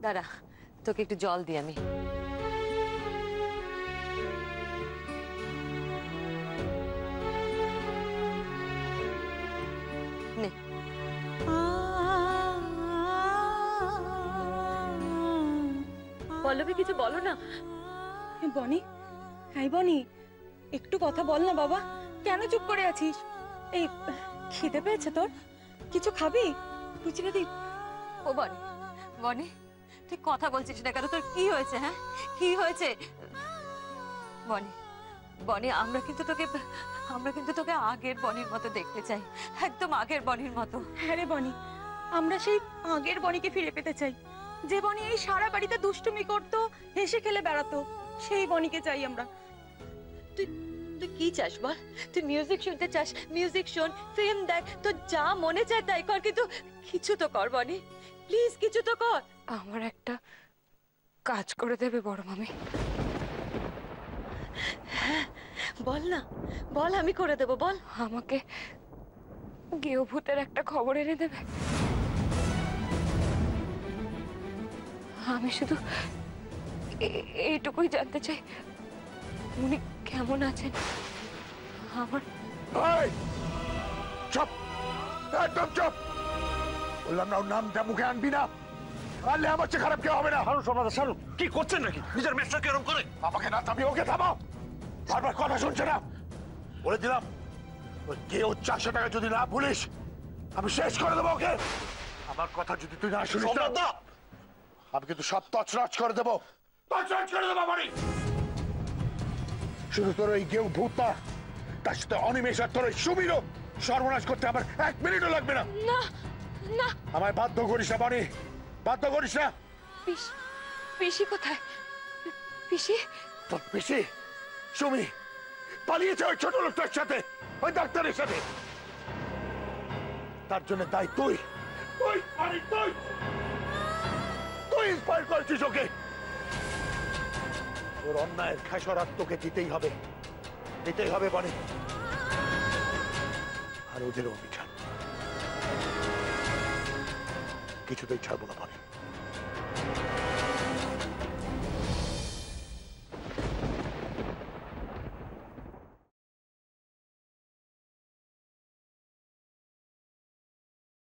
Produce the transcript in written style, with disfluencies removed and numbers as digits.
দাঁড়া, তোকে একটু জল দিই আমি। নে। পল্লবী, কিছু বলো না। বনি, হ্যাঁ বনি, একটু কথা বল না বাবা। কেন চুপ করে আছিস? এই খিদে পেয়েছে তোর? কিছু খাবি? বুঝলে দি। ও বনি, বনি তুই কথা বলছিস না কেন? তোর কি হয়েছে? হ্যাঁ, কি হয়েছে? বনি, বনি আমরা কিন্তু তোকে আগের বনির মতো দেখতে চাই, একদম আগের বনির মতো। হ্যাঁ রে বনি, আমরা সেই আগের বনিকে ফিরে পেতে চাই, যে বনি এই সারা বাড়িতে দুষ্টুমি করতো, হেসে খেলে বেড়াতো। সেই বনিকে চাই আমরা। তুই তুই কি চাস বল? তুই মিউজিক শুনতে চাস, মিউজিক শোন, ফিল্ম দেখ, তোর যা মনে চায় তাই কর, কিন্তু কিছু তো কর বনি, প্লিজ কিছু তো কর। আমার একটা কাজ করে দেবে বড় মামি? হ্যাঁ বল না, বল, আমি করে দেবো, বল। আমাকে গেও ভূতের একটা খবর এনে দেবে? আমি শুধু এইটুকুই জানতে চাই, উনি কেমন আছেন। আমার চুপ, একদম চুপ। বললাম না ওর নামটা মুখে আনবি না, আনলে আমার চেয়ে খারাপ কেউ হবে না। হারুন সমাদা শালু, কি করছেন নাকি? নিজের মেয়েটাকে এরকম করে? আমাকে না থামিয়ে ওকে থামাও। বারবার কথা শুনছে না। বলে দিলাম ওই কেউ 400 টাকা যদি না ভুলিস আমি শেষ করে দেবো ওকে। আমার কথা যদি তুই না শুনিস না, আমি কিন্তু সব তছনছ করে দেবো, তছনছ করে দেবো বাড়ি। শুধু তোর ওই কেউ ভূত না, তার সাথে অনিমেষ আর তোর ওই সুমিরও সর্বনাশ করতে আমার 1 মিনিটও লাগবে না। না না, আমায় বাধ্য করিস না বানি, বাধ্য করিস না। পিসি কোথায়? পিসি? তোর পিসি সুমি পালিয়েছে ওই ছোট লোকটার সাথে, ওই ডাক্তারের সাথে। তার জন্য দায়ী তুই, তুই তুই তুই ইন্সপায়ার করেছিস ওকে। ওর অন্যায়ের খেসারত তোকে দিতেই হবে, দিতেই হবে বানি। আর ওদের অভিযান কিছুতেই ছাড়বো না।